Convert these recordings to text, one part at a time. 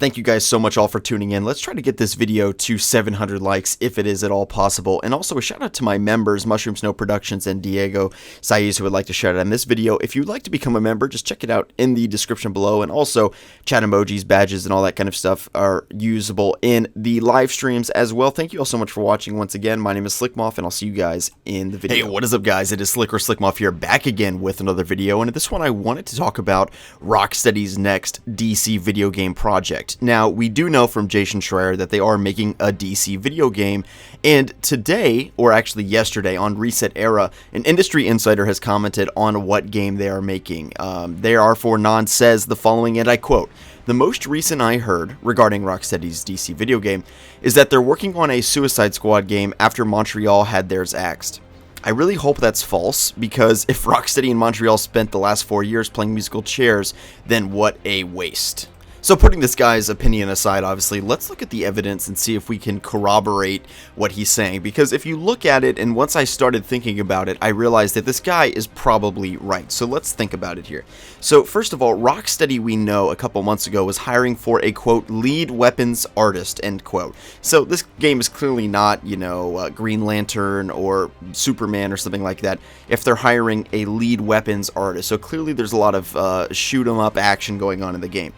Thank you guys so much all for tuning in. Let's try to get this video to 700 likes if it is at all possible. And also a shout out to my members, Mushroom Snow Productions and Diego Saiz, who would like to shout out in this video. If you'd like to become a member, just check it out in the description below. And also chat emojis, badges, and all that kind of stuff are usable in the live streams as well. Thank you all so much for watching once again. My name is Slickmoth, and I'll see you guys in the video. Hey, what is up, guys? It is Slickmoth here, back again with another video. And in this one, I wanted to talk about Rocksteady's next DC video game project. Now, we do know from Jason Schreier that they are making a DC video game, and today, or actually yesterday on Reset Era, an industry insider has commented on what game they are making. They are for non says the following, and I quote, "The most recent I heard regarding Rocksteady's DC video game is that they're working on a Suicide Squad game after Montreal had theirs axed. I really hope that's false, because if Rocksteady and Montreal spent the last 4 years playing musical chairs, then what a waste." So putting this guy's opinion aside, obviously, let's look at the evidence and see if we can corroborate what he's saying. Because if you look at it, and once I started thinking about it, I realized that this guy is probably right. So let's think about it here. So first of all, Rocksteady, we know a couple months ago, was hiring for a, quote, lead weapons artist, end quote. So this game is clearly not, you know, Green Lantern or Superman or something like that, if they're hiring a lead weapons artist. So clearly there's a lot of shoot 'em up action going on in the game.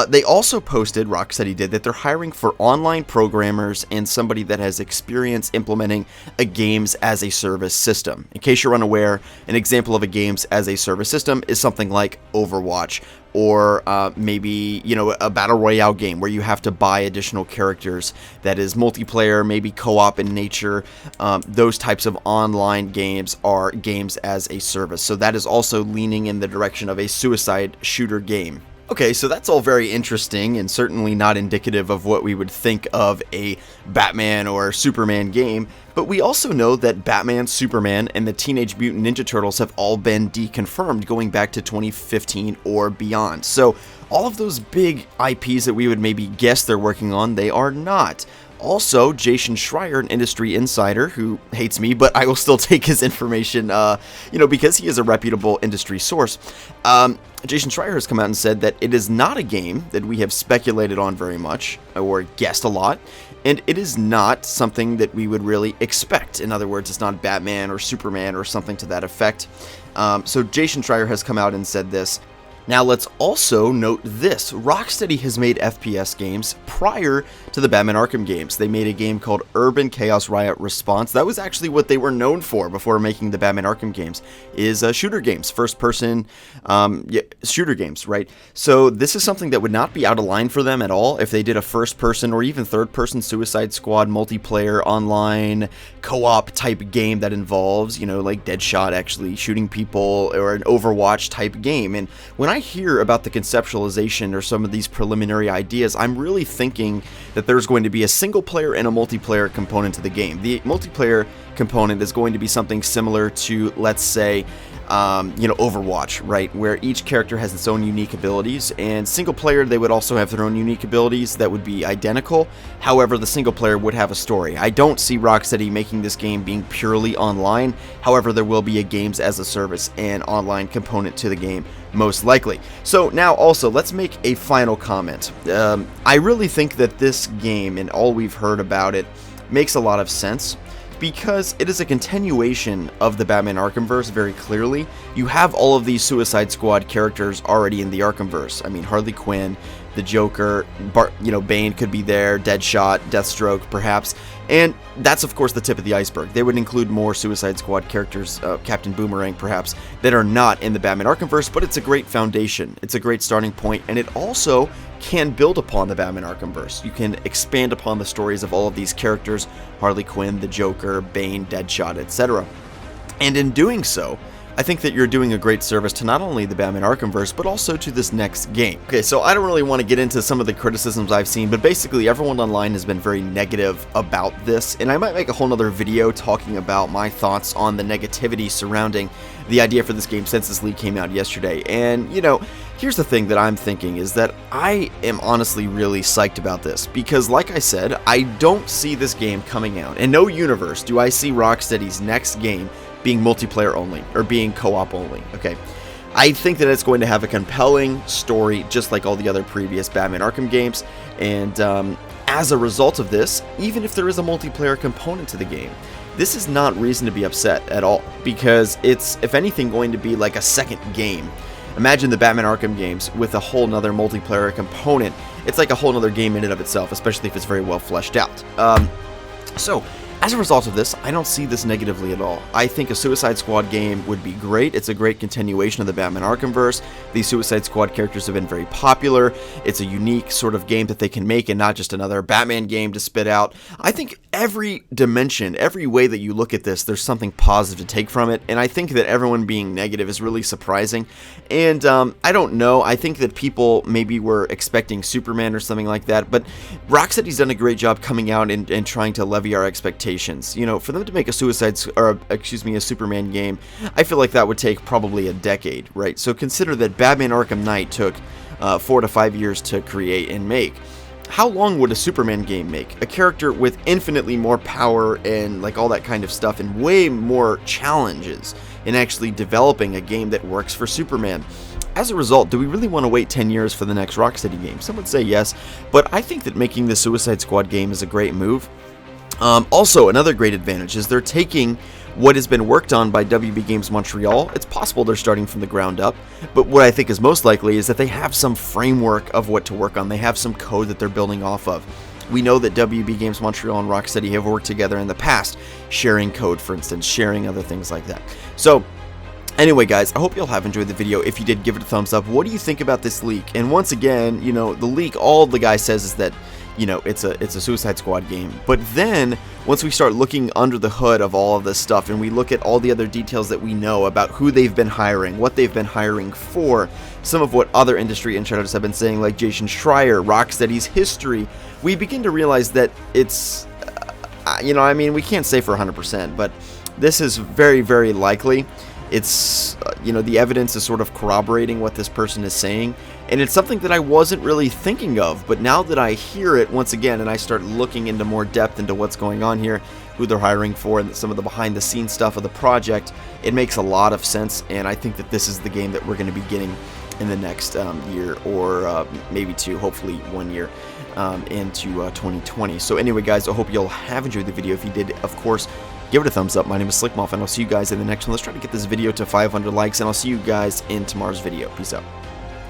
They also posted, Rocksteady did, that they're hiring for online programmers and somebody that has experience implementing a games as a service system. In case you're unaware, an example of a games as a service system is something like Overwatch, or maybe, you know, a battle royale game where you have to buy additional characters that is multiplayer, maybe co-op in nature. Those types of online games are games as a service. So that is also leaning in the direction of a suicide shooter game. Okay, so that's all very interesting and certainly not indicative of what we would think of a Batman or Superman game, but we also know that Batman, Superman, and the Teenage Mutant Ninja Turtles have all been deconfirmed going back to 2015 or beyond. So all of those big IPs that we would maybe guess they're working on, they are not. Also, Jason Schreier, an industry insider who hates me, but I will still take his information, you know, because he is a reputable industry source. Jason Schreier has come out and said that it is not a game that we have speculated on very much, or guessed a lot, and it is not something that we would really expect. In other words, it's not Batman or Superman or something to that effect. So Jason Schreier has come out and said this. Now let's also note this, Rocksteady has made FPS games prior to the Batman Arkham Games. They made a game called Urban Chaos Riot Response. That was actually what they were known for before making the Batman Arkham Games, is shooter games, first person shooter games, right? So this is something that would not be out of line for them at all if they did a first person or even third person Suicide Squad multiplayer online co-op type game that involves, you know, like Deadshot actually shooting people, or an Overwatch type game. And when I hear about the conceptualization or some of these preliminary ideas, I'm really thinking that there's going to be a single player and a multiplayer component to the game. The multiplayer component is going to be something similar to, let's say, you know, Overwatch, right, where each character has its own unique abilities, and single player, they would also have their own unique abilities that would be identical. However, the single player would have a story. I don't see Rocksteady making this game being purely online. However, there will be a games as a service and online component to the game, most likely. So now also, let's make a final comment. I really think that this game, and all we've heard about it, makes a lot of sense, because it is a continuation of the Batman Arkhamverse very clearly. You have all of these Suicide Squad characters already in the Arkhamverse. I mean, Harley Quinn, the Joker, you know, Bane could be there, Deadshot, Deathstroke, perhaps. And that's, of course, the tip of the iceberg. They would include more Suicide Squad characters, Captain Boomerang, perhaps, that are not in the Batman Arkhamverse, but it's a great foundation. It's a great starting point, and it also can build upon the Batman Arkhamverse. You can expand upon the stories of all of these characters, Harley Quinn, the Joker, Bane, Deadshot, etc. And in doing so, I think that you're doing a great service to not only the Batman Arkhamverse, but also to this next game. Okay, so I don't really want to get into some of the criticisms I've seen, but basically everyone online has been very negative about this, and I might make a whole nother video talking about my thoughts on the negativity surrounding the idea for this game since this leak came out yesterday. And, you know, here's the thing that I'm thinking is that I am honestly really psyched about this, because like I said, I don't see this game coming out. In no universe do I see Rocksteady's next game being multiplayer only, or being co-op only, okay? I think that it's going to have a compelling story, just like all the other previous Batman Arkham games, and as a result of this, even if there is a multiplayer component to the game, this is not reason to be upset at all, because it's, if anything, going to be like a second game. Imagine the Batman Arkham games with a whole nother multiplayer component. It's like a whole nother game in and of itself, especially if it's very well fleshed out. So, as a result of this, I don't see this negatively at all. I think a Suicide Squad game would be great. It's a great continuation of the Batman Arkhamverse. These Suicide Squad characters have been very popular. It's a unique sort of game that they can make and not just another Batman game to spit out. I think every dimension, every way that you look at this, there's something positive to take from it, and I think that everyone being negative is really surprising. And I don't know, I think that people maybe were expecting Superman or something like that, but Rocksteady's done a great job coming out and trying to levy our expectations. You know, for them to make a a Superman game, I feel like that would take probably a decade, right? So consider that Batman Arkham Knight took 4 to 5 years to create and make. How long would a Superman game make? A character with infinitely more power and like all that kind of stuff, and way more challenges in actually developing a game that works for Superman. As a result, do we really want to wait 10 years for the next Rocksteady game? Some would say yes, but I think that making the Suicide Squad game is a great move. Also, another great advantage is they're taking what has been worked on by WB Games Montreal. It's possible they're starting from the ground up, but what I think is most likely is that they have some framework of what to work on. They have some code that they're building off of. We know that WB Games Montreal and Rocksteady have worked together in the past, sharing code, for instance, sharing other things like that. So, anyway, guys, I hope you'll have enjoyed the video. If you did, give it a thumbs up. What do you think about this leak? And once again, you know, the leak, all the guy says is that, you know, it's a Suicide Squad game. But then, once we start looking under the hood of all of this stuff, and we look at all the other details that we know about who they've been hiring, what they've been hiring for, some of what other industry insiders have been saying, like Jason Schreier, Rocksteady's history, we begin to realize that it's, you know, I mean, we can't say for 100%, but this is very, very likely. It's, you know, the evidence is sort of corroborating what this person is saying, and it's something that I wasn't really thinking of, but now that I hear it once again and I start looking into more depth into what's going on here, who they're hiring for, and some of the behind the scenes stuff of the project, it makes a lot of sense, and I think that this is the game that we're going to be getting in the next year, or maybe two, hopefully 1 year into 2020. So anyway, guys, I hope you'll have enjoyed the video. If you did, of course, give it a thumbs up. My name is Slickmoff, and I'll see you guys in the next one. Let's try to get this video to 500 likes, and I'll see you guys in tomorrow's video. Peace out.